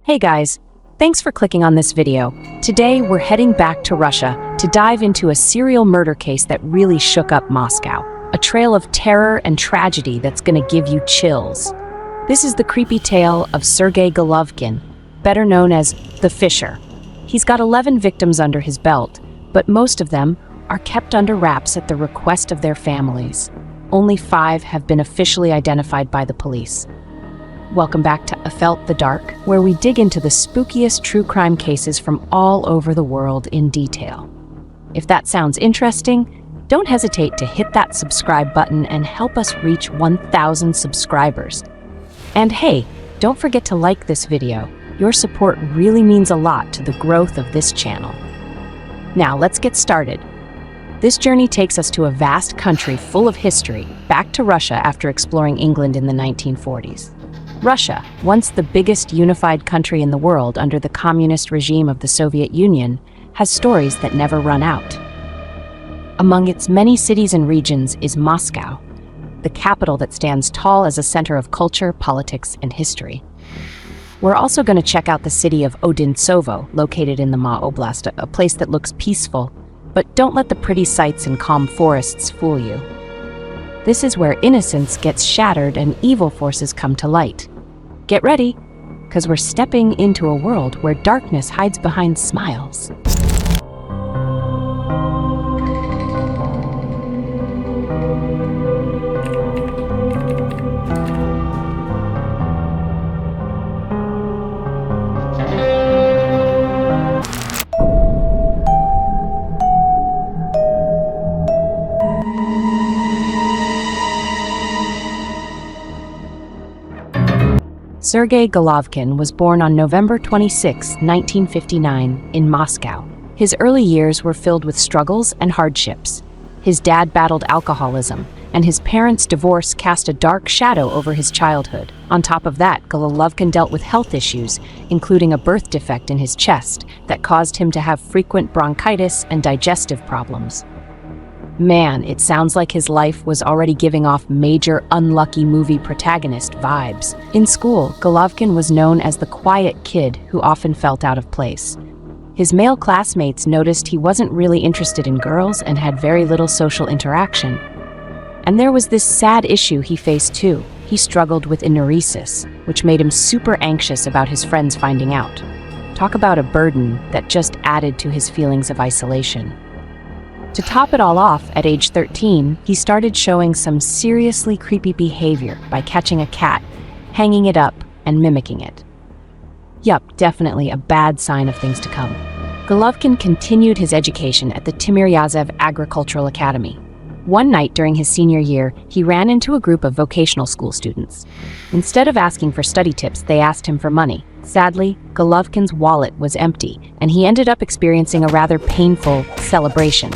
Hey guys, thanks for clicking on this video. Today we're heading back to Russia to dive into a serial murder case that really shook up Moscow. A trail of terror and tragedy that's gonna give you chills. This is the creepy tale of Sergey Golovkin, better known as the Fisher. He's got 11 victims under his belt, but most of them are kept under wraps at the request of their families. Only 5 have been officially identified by the police. Welcome back to Felt the Dark, where we dig into the spookiest true crime cases from all over the world in detail. If that sounds interesting, don't hesitate to hit that subscribe button and help us reach 1,000 subscribers. And hey, don't forget to like this video. Your support really means a lot to the growth of this channel. Now let's get started. This journey takes us to a vast country full of history, back to Russia after exploring England in the 1940s. Russia, once the biggest unified country in the world under the communist regime of the Soviet Union, has stories that never run out. Among its many cities and regions is Moscow, the capital that stands tall as a center of culture, politics, and history. We're also going to check out the city of Odintsovo, located in the Ma Oblast, a place that looks peaceful, but don't let the pretty sights and calm forests fool you. This is where innocence gets shattered and evil forces come to light. Get ready, because we're stepping into a world where darkness hides behind smiles. Sergey Golovkin was born on November 26, 1959, in Moscow. His early years were filled with struggles and hardships. His dad battled alcoholism, and his parents' divorce cast a dark shadow over his childhood. On top of that, Golovkin dealt with health issues, including a birth defect in his chest that caused him to have frequent bronchitis and digestive problems. Man, it sounds like his life was already giving off major unlucky movie protagonist vibes. In school, Golovkin was known as the quiet kid who often felt out of place. His male classmates noticed he wasn't really interested in girls and had very little social interaction. And there was this sad issue he faced too. He struggled with enuresis, which made him super anxious about his friends finding out. Talk about a burden that just added to his feelings of isolation. To top it all off, at age 13, he started showing some seriously creepy behavior by catching a cat, hanging it up, and mimicking it. Yup, definitely a bad sign of things to come. Golovkin continued his education at the Tymyr Agricultural Academy. One night during his senior year, he ran into a group of vocational school students. Instead of asking for study tips, they asked him for money. Sadly, Golovkin's wallet was empty, and he ended up experiencing a rather painful celebration.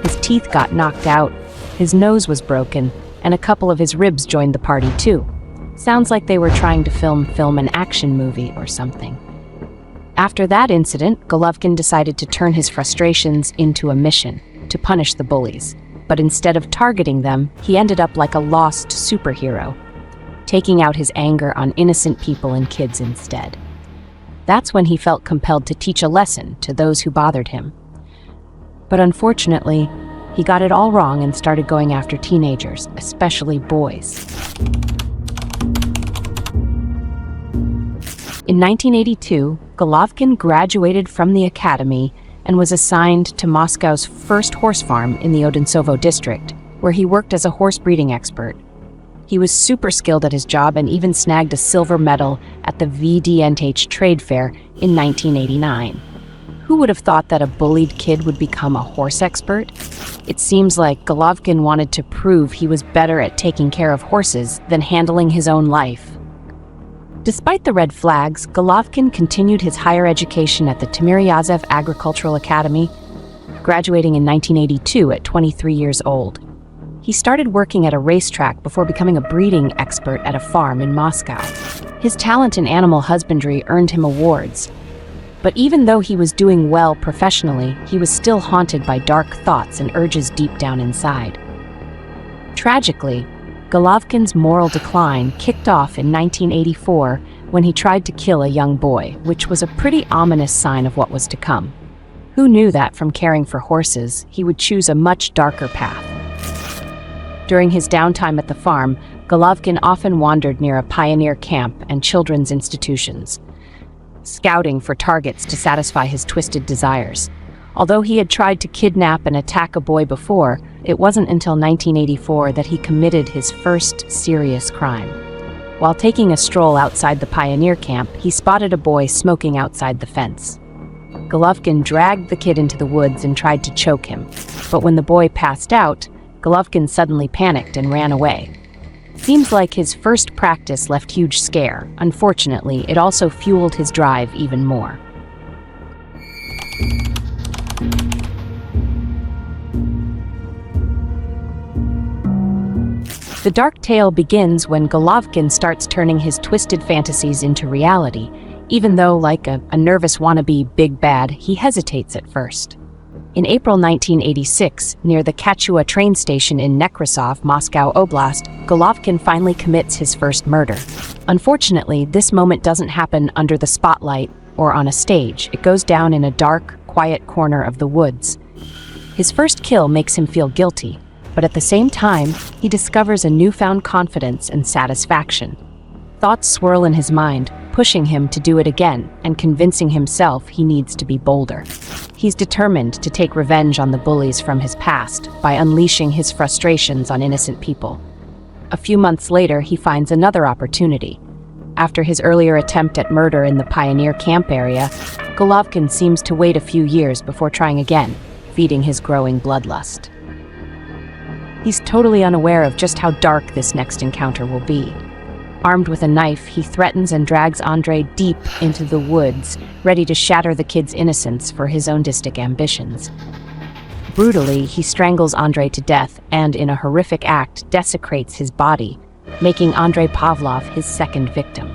His teeth got knocked out, his nose was broken, and a couple of his ribs joined the party too. Sounds like they were trying to film an action movie or something. After that incident, Golovkin decided to turn his frustrations into a mission, to punish the bullies. But instead of targeting them, he ended up like a lost superhero, taking out his anger on innocent people and kids instead. That's when he felt compelled to teach a lesson to those who bothered him. But unfortunately, he got it all wrong and started going after teenagers, especially boys. In 1982, Golovkin graduated from the academy and was assigned to Moscow's first horse farm in the Odintsovo district, where he worked as a horse breeding expert. He was super skilled at his job and even snagged a silver medal at the VDNH trade fair in 1989. Who would have thought that a bullied kid would become a horse expert? It seems like Golovkin wanted to prove he was better at taking care of horses than handling his own life. Despite the red flags, Golovkin continued his higher education at the Tymyr Agricultural Academy, graduating in 1982 at 23 years old. He started working at a racetrack before becoming a breeding expert at a farm in Moscow. His talent in animal husbandry earned him awards. But even though he was doing well professionally, he was still haunted by dark thoughts and urges deep down inside. Tragically, Golovkin's moral decline kicked off in 1984 when he tried to kill a young boy, which was a pretty ominous sign of what was to come. Who knew that from caring for horses, he would choose a much darker path? During his downtime at the farm, Golovkin often wandered near a pioneer camp and children's institutions, scouting for targets to satisfy his twisted desires. Although he had tried to kidnap and attack a boy before, it wasn't until 1984 that he committed his first serious crime. While taking a stroll outside the pioneer camp, he spotted a boy smoking outside the fence. Golovkin dragged the kid into the woods and tried to choke him, but when the boy passed out, Golovkin suddenly panicked and ran away. Seems like his first practice left huge scare. Unfortunately, it also fueled his drive even more. The dark tale begins when Golovkin starts turning his twisted fantasies into reality, even though, like a nervous wannabe big bad, he hesitates at first. In April 1986, near the Kachua train station in Nekrasov, Moscow Oblast, Golovkin finally commits his first murder. Unfortunately, this moment doesn't happen under the spotlight or on a stage. It goes down in a dark, quiet corner of the woods. His first kill makes him feel guilty, but at the same time, he discovers a newfound confidence and satisfaction. Thoughts swirl in his mind, pushing him to do it again and convincing himself he needs to be bolder. He's determined to take revenge on the bullies from his past by unleashing his frustrations on innocent people. A few months later, he finds another opportunity. After his earlier attempt at murder in the pioneer camp area, Golovkin seems to wait a few years before trying again, feeding his growing bloodlust. He's totally unaware of just how dark this next encounter will be. Armed with a knife, he threatens and drags Andrei deep into the woods, ready to shatter the kid's innocence for his own sadistic ambitions. Brutally, he strangles Andrei to death and, in a horrific act, desecrates his body, making Andrei Pavlov his second victim.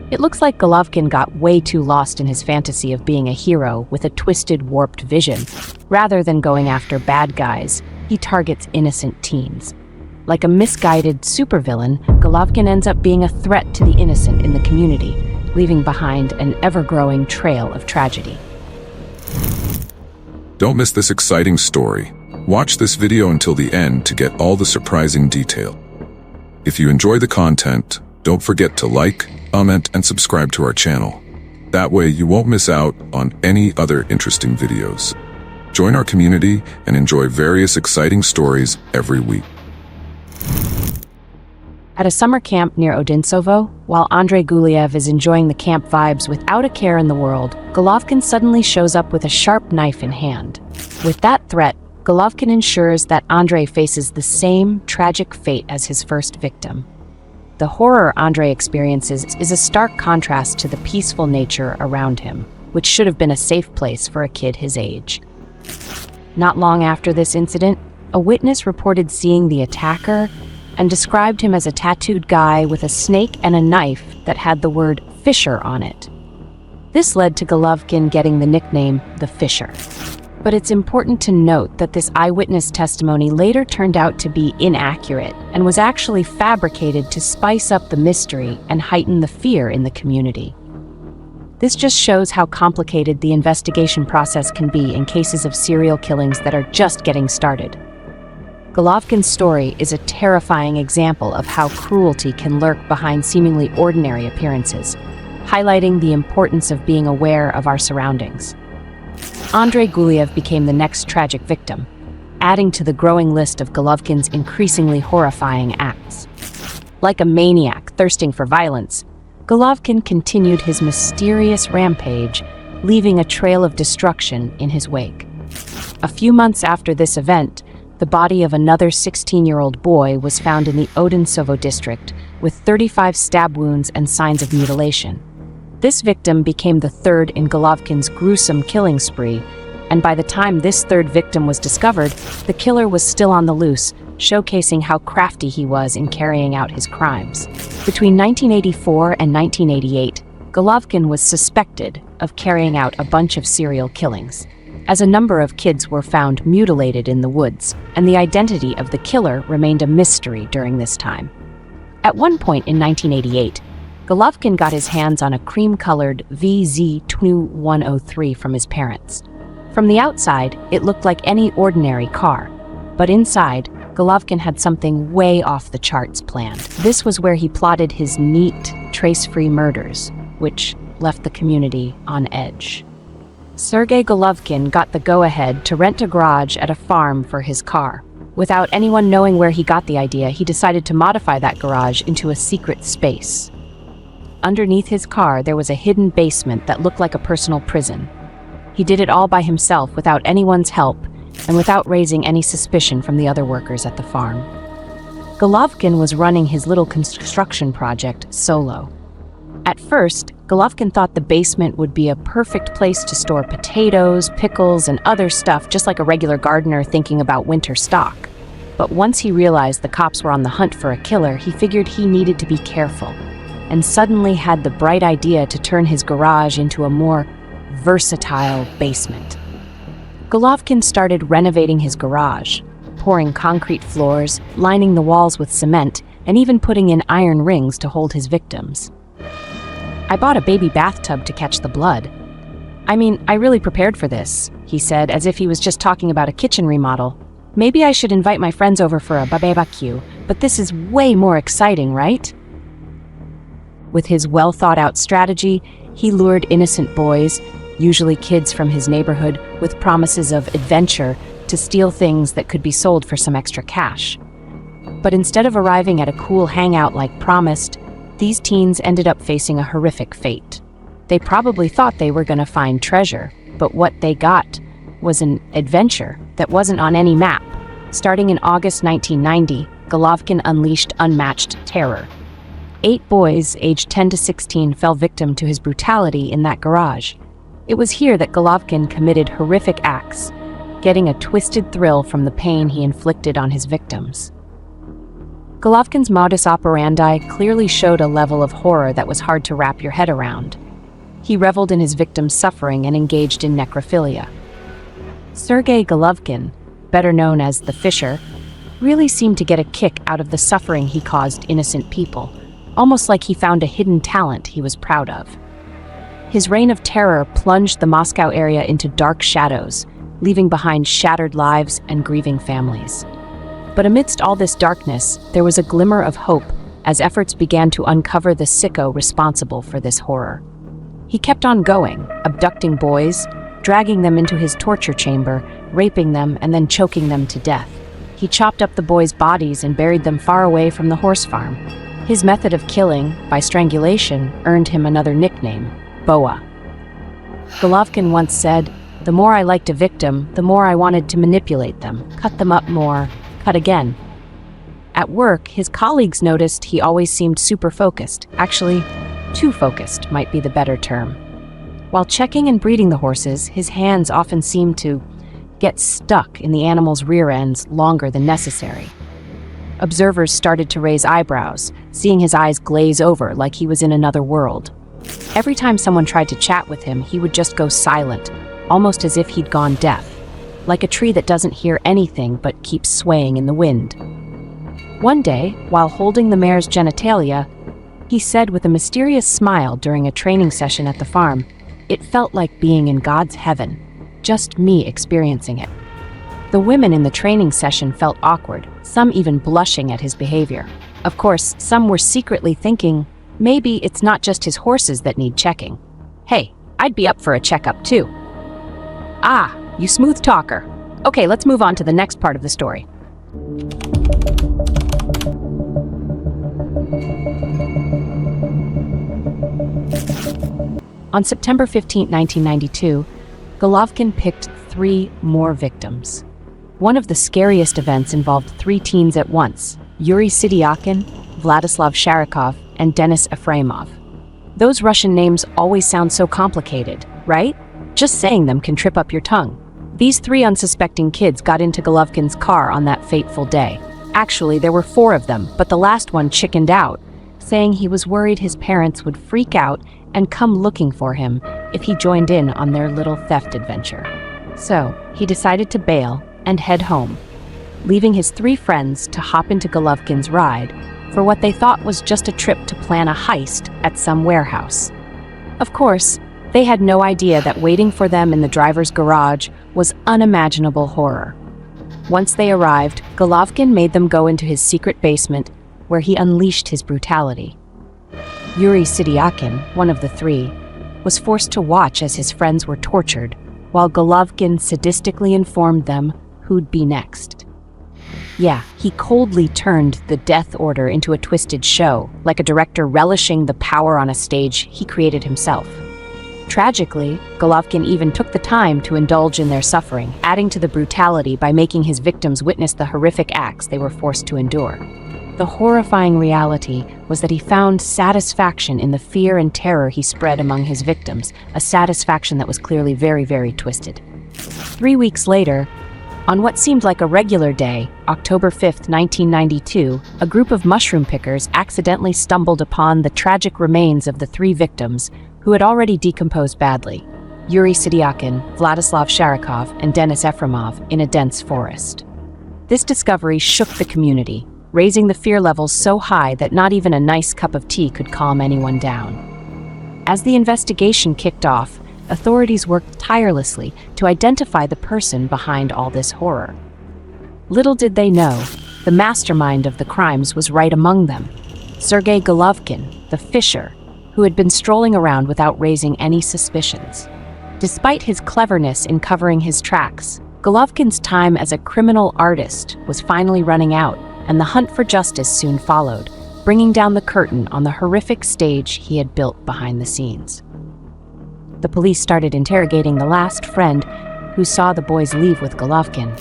It looks like Golovkin got way too lost in his fantasy of being a hero with a twisted, warped vision. Rather than going after bad guys, he targets innocent teens. Like a misguided supervillain, Golovkin ends up being a threat to the innocent in the community, leaving behind an ever-growing trail of tragedy. Don't miss this exciting story. Watch this video until the end to get all the surprising detail. If you enjoy the content, don't forget to like, comment, and subscribe to our channel. That way you won't miss out on any other interesting videos. Join our community and enjoy various exciting stories every week. At a summer camp near Odintsovo, while Andrei Guliev is enjoying the camp vibes without a care in the world, Golovkin suddenly shows up with a sharp knife in hand. With that threat, Golovkin ensures that Andrei faces the same tragic fate as his first victim. The horror Andrei experiences is a stark contrast to the peaceful nature around him, which should have been a safe place for a kid his age. Not long after this incident, a witness reported seeing the attacker and described him as a tattooed guy with a snake and a knife that had the word Fisher on it. This led to Golovkin getting the nickname the Fisher. But it's important to note that this eyewitness testimony later turned out to be inaccurate and was actually fabricated to spice up the mystery and heighten the fear in the community. This just shows how complicated the investigation process can be in cases of serial killings that are just getting started. Golovkin's story is a terrifying example of how cruelty can lurk behind seemingly ordinary appearances, highlighting the importance of being aware of our surroundings. Andrei Guliev became the next tragic victim, adding to the growing list of Golovkin's increasingly horrifying acts. Like a maniac thirsting for violence, Golovkin continued his mysterious rampage, leaving a trail of destruction in his wake. A few months after this event, the body of another 16-year-old boy was found in the Odintsovo district with 35 stab wounds and signs of mutilation. This victim became the third in Golovkin's gruesome killing spree, and by the time this third victim was discovered, the killer was still on the loose, showcasing how crafty he was in carrying out his crimes. Between 1984 and 1988, Golovkin was suspected of carrying out a bunch of serial killings. as a number of kids were found mutilated in the woods, and the identity of the killer remained a mystery during this time. At one point in 1988, Golovkin got his hands on a cream-colored VZ-2103 from his parents. From the outside, it looked like any ordinary car, but inside, Golovkin had something way off the charts planned. This was where he plotted his neat, trace-free murders, which left the community on edge. Sergey Golovkin got the go-ahead to rent a garage at a farm for his car. Without anyone knowing where he got the idea, he decided to modify that garage into a secret space. Underneath his car, there was a hidden basement that looked like a personal prison. He did it all by himself without anyone's help and without raising any suspicion from the other workers at the farm. Golovkin was running his little construction project solo. At first, Golovkin thought the basement would be a perfect place to store potatoes, pickles, and other stuff, just like a regular gardener thinking about winter stock. But once he realized the cops were on the hunt for a killer, he figured he needed to be careful, and suddenly had the bright idea to turn his garage into a more versatile basement. Golovkin started renovating his garage, pouring concrete floors, lining the walls with cement, and even putting in iron rings to hold his victims. "I bought a baby bathtub to catch the blood. I really prepared for this," he said, as if he was just talking about a kitchen remodel. "Maybe I should invite my friends over for a barbecue, but this is way more exciting, right?" With his well-thought-out strategy, he lured innocent boys, usually kids from his neighborhood, with promises of adventure to steal things that could be sold for some extra cash. But instead of arriving at a cool hangout like promised, these teens ended up facing a horrific fate. They probably thought they were going to find treasure, but what they got was an adventure that wasn't on any map. Starting in August 1990, Golovkin unleashed unmatched terror. 8 boys aged 10 to 16 fell victim to his brutality in that garage. It was here that Golovkin committed horrific acts, getting a twisted thrill from the pain he inflicted on his victims. Golovkin's modus operandi clearly showed a level of horror that was hard to wrap your head around. He reveled in his victims' suffering and engaged in necrophilia. Sergey Golovkin, better known as the Fisher, really seemed to get a kick out of the suffering he caused innocent people, almost like he found a hidden talent he was proud of. His reign of terror plunged the Moscow area into dark shadows, leaving behind shattered lives and grieving families. But amidst all this darkness, there was a glimmer of hope as efforts began to uncover the sicko responsible for this horror. He kept on going, abducting boys, dragging them into his torture chamber, raping them, and then choking them to death. He chopped up the boys' bodies and buried them far away from the horse farm. His method of killing, by strangulation, earned him another nickname, Boa. Golovkin once said, "The more I liked a victim, the more I wanted to manipulate them, cut them up more, cut again." At work, his colleagues noticed he always seemed super focused. Actually, too focused might be the better term. While checking and breeding the horses, his hands often seemed to get stuck in the animals' rear ends longer than necessary. Observers started to raise eyebrows, seeing his eyes glaze over like he was in another world. Every time someone tried to chat with him, he would just go silent, almost as if he'd gone deaf, like a tree that doesn't hear anything but keeps swaying in the wind. One day, while holding the mare's genitalia, he said with a mysterious smile during a training session at the farm, "It felt like being in God's heaven, just me experiencing it." The women in the training session felt awkward, some even blushing at his behavior. Of course, some were secretly thinking, maybe it's not just his horses that need checking. Hey, I'd be up for a checkup too. Ah, you smooth talker. Okay, let's move on to the next part of the story. On September 15, 1992, Golovkin picked 3 more victims. One of the scariest events involved 3 teens at once: Yuri Sidyakin, Vladislav Sharikov, and Denis Efremov. Those Russian names always sound so complicated, right? Just saying them can trip up your tongue. These 3 unsuspecting kids got into Golovkin's car on that fateful day. Actually, there were 4 of them, but the last one chickened out, saying he was worried his parents would freak out and come looking for him if he joined in on their little theft adventure. So, he decided to bail and head home, leaving his 3 friends to hop into Golovkin's ride for what they thought was just a trip to plan a heist at some warehouse. Of course, they had no idea that waiting for them in the driver's garage was unimaginable horror. Once they arrived, Golovkin made them go into his secret basement, where he unleashed his brutality. Yuri Sidyakin, one of the 3, was forced to watch as his friends were tortured, while Golovkin sadistically informed them who'd be next. Yeah, he coldly turned the death order into a twisted show, like a director relishing the power on a stage he created himself. Tragically, Golovkin even took the time to indulge in their suffering, adding to the brutality by making his victims witness the horrific acts they were forced to endure. The horrifying reality was that he found satisfaction in the fear and terror he spread among his victims, a satisfaction that was clearly very, very twisted. 3 weeks later, on what seemed like a regular day, October 5, 1992, a group of mushroom pickers accidentally stumbled upon the tragic remains of the 3 victims who had already decomposed badly: Yuri Sidyakin, Vladislav Sharikov, and Denis Efremov, in a dense forest. This discovery shook the community, raising the fear levels so high that not even a nice cup of tea could calm anyone down. As the investigation kicked off, authorities worked tirelessly to identify the person behind all this horror. Little did they know, the mastermind of the crimes was right among them: Sergey Golovkin, the fisher, who had been strolling around without raising any suspicions. Despite his cleverness in covering his tracks, Golovkin's time as a criminal artist was finally running out, and the hunt for justice soon followed, bringing down the curtain on the horrific stage he had built behind the scenes. The police started interrogating the last friend who saw the boys leave with Golovkin.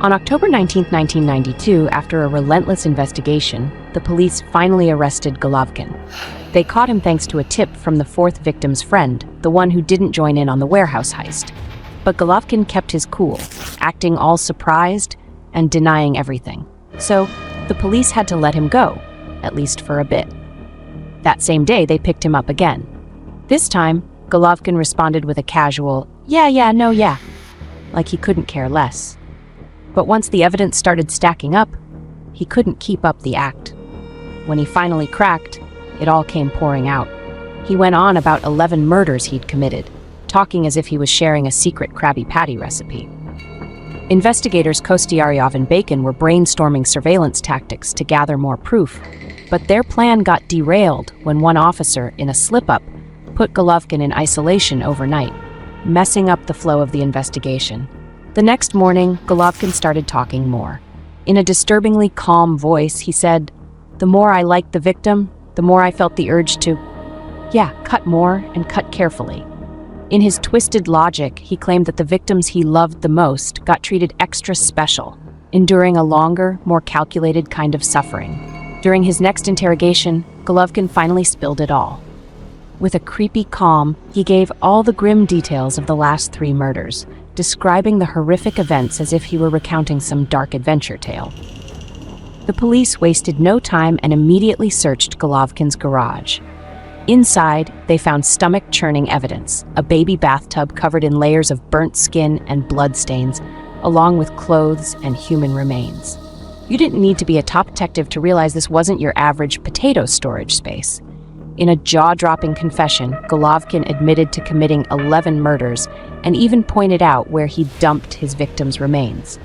On October 19, 1992, after a relentless investigation, the police finally arrested Golovkin. They caught him thanks to a tip from the 4th victim's friend, the one who didn't join in on the warehouse heist. But Golovkin kept his cool, acting all surprised and denying everything. So, the police had to let him go, at least for a bit. That same day, they picked him up again. This time, Golovkin responded with a casual, yeah, like he couldn't care less. But once the evidence started stacking up, he couldn't keep up the act. When he finally cracked, it all came pouring out. He went on about 11 murders he'd committed, talking as if he was sharing a secret Krabby Patty recipe. Investigators Kostyariov and Bacon were brainstorming surveillance tactics to gather more proof, but their plan got derailed when one officer, in a slip-up, put Golovkin in isolation overnight, messing up the flow of the investigation. The next morning, Golovkin started talking more. In a disturbingly calm voice, he said, "The more I liked the victim, the more I felt the urge to, cut more and cut carefully." In his twisted logic, he claimed that the victims he loved the most got treated extra special, enduring a longer, more calculated kind of suffering. During his next interrogation, Golovkin finally spilled it all. With a creepy calm, he gave all the grim details of the last 3 murders, describing the horrific events as if he were recounting some dark adventure tale. The police wasted no time and immediately searched Golovkin's garage. Inside, they found stomach-churning evidence, a baby bathtub covered in layers of burnt skin and bloodstains, along with clothes and human remains. You didn't need to be a top detective to realize this wasn't your average potato storage space. In a jaw-dropping confession, Golovkin admitted to committing 11 murders and even pointed out where he'd dumped his victims' remains.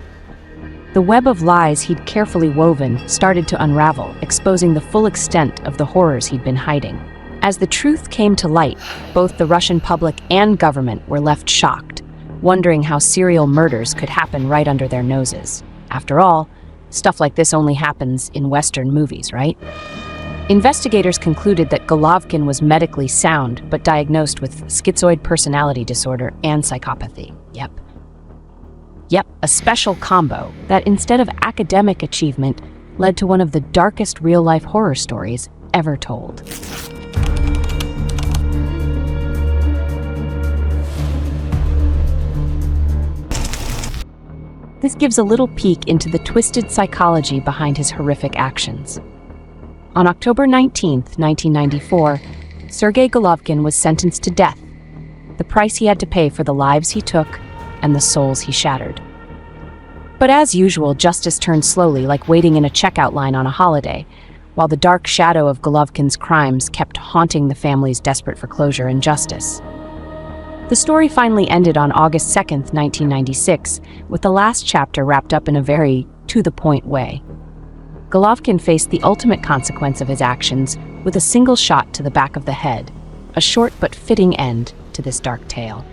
The web of lies he'd carefully woven started to unravel, exposing the full extent of the horrors he'd been hiding. As the truth came to light, both the Russian public and government were left shocked, wondering how serial murders could happen right under their noses. After all, stuff like this only happens in Western movies, right? Investigators concluded that Golovkin was medically sound, but diagnosed with schizoid personality disorder and psychopathy. Yep, a special combo that, instead of academic achievement, led to one of the darkest real-life horror stories ever told. This gives a little peek into the twisted psychology behind his horrific actions. On October 19, 1994, Sergey Golovkin was sentenced to death, the price he had to pay for the lives he took and the souls he shattered. But as usual, justice turned slowly, like waiting in a checkout line on a holiday, while the dark shadow of Golovkin's crimes kept haunting the families desperate for closure and justice. The story finally ended on August 2nd, 1996, with the last chapter wrapped up in a very to-the-point way. Golovkin faced the ultimate consequence of his actions with a single shot to the back of the head, a short but fitting end to this dark tale.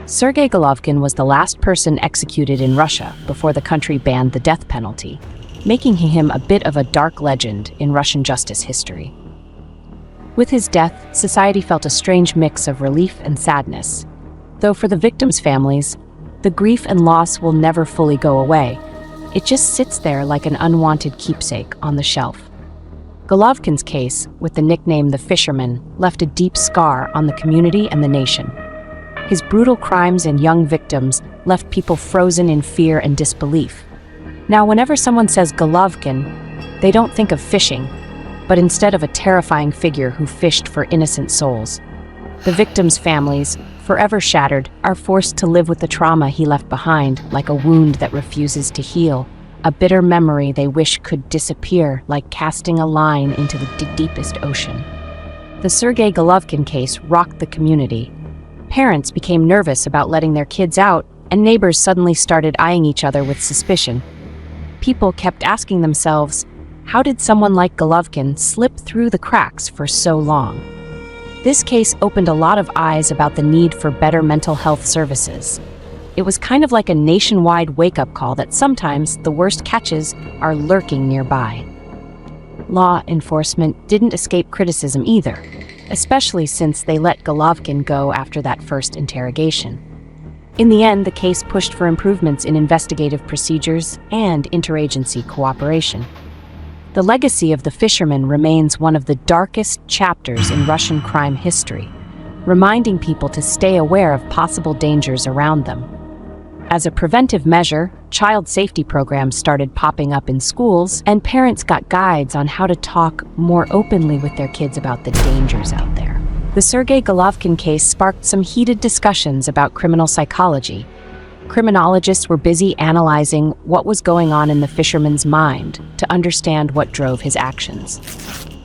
Sergey Golovkin was the last person executed in Russia before the country banned the death penalty, making him a bit of a dark legend in Russian justice history. With his death, society felt a strange mix of relief and sadness. Though for the victims' families, the grief and loss will never fully go away. It just sits there like an unwanted keepsake on the shelf. Golovkin's case, with the nickname the Fisherman, left a deep scar on the community and the nation. His brutal crimes and young victims left people frozen in fear and disbelief. Now, whenever someone says Golovkin, they don't think of fishing, but instead of a terrifying figure who fished for innocent souls. The victims' families, forever shattered, are forced to live with the trauma he left behind, like a wound that refuses to heal, a bitter memory they wish could disappear, like casting a line into the deepest ocean. The Sergey Golovkin case rocked the community. Parents became nervous about letting their kids out, and neighbors suddenly started eyeing each other with suspicion. People kept asking themselves, how did someone like Golovkin slip through the cracks for so long? This case opened a lot of eyes about the need for better mental health services. It was kind of like a nationwide wake-up call that sometimes the worst catches are lurking nearby. Law enforcement didn't escape criticism either, especially since they let Golovkin go after that first interrogation. In the end, the case pushed for improvements in investigative procedures and interagency cooperation. The legacy of the fisherman remains one of the darkest chapters in Russian crime history, reminding people to stay aware of possible dangers around them. As a preventive measure, child safety programs started popping up in schools, and parents got guides on how to talk more openly with their kids about the dangers out there. The Sergey Golovkin case sparked some heated discussions about criminal psychology. Criminologists were busy analyzing what was going on in the fisherman's mind to understand what drove his actions.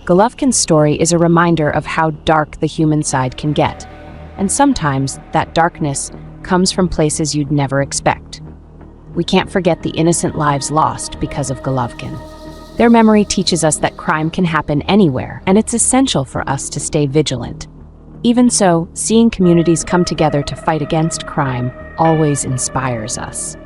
Golovkin's story is a reminder of how dark the human side can get, and sometimes that darkness comes from places you'd never expect. We can't forget the innocent lives lost because of Golovkin. Their memory teaches us that crime can happen anywhere, and it's essential for us to stay vigilant. Even so, seeing communities come together to fight against crime always inspires us.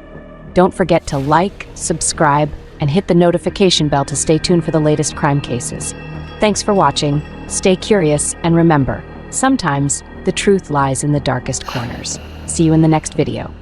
Don't forget to like, subscribe, and hit the notification bell to stay tuned for the latest crime cases. Thanks for watching, stay curious, and remember, sometimes the truth lies in the darkest corners. See you in the next video.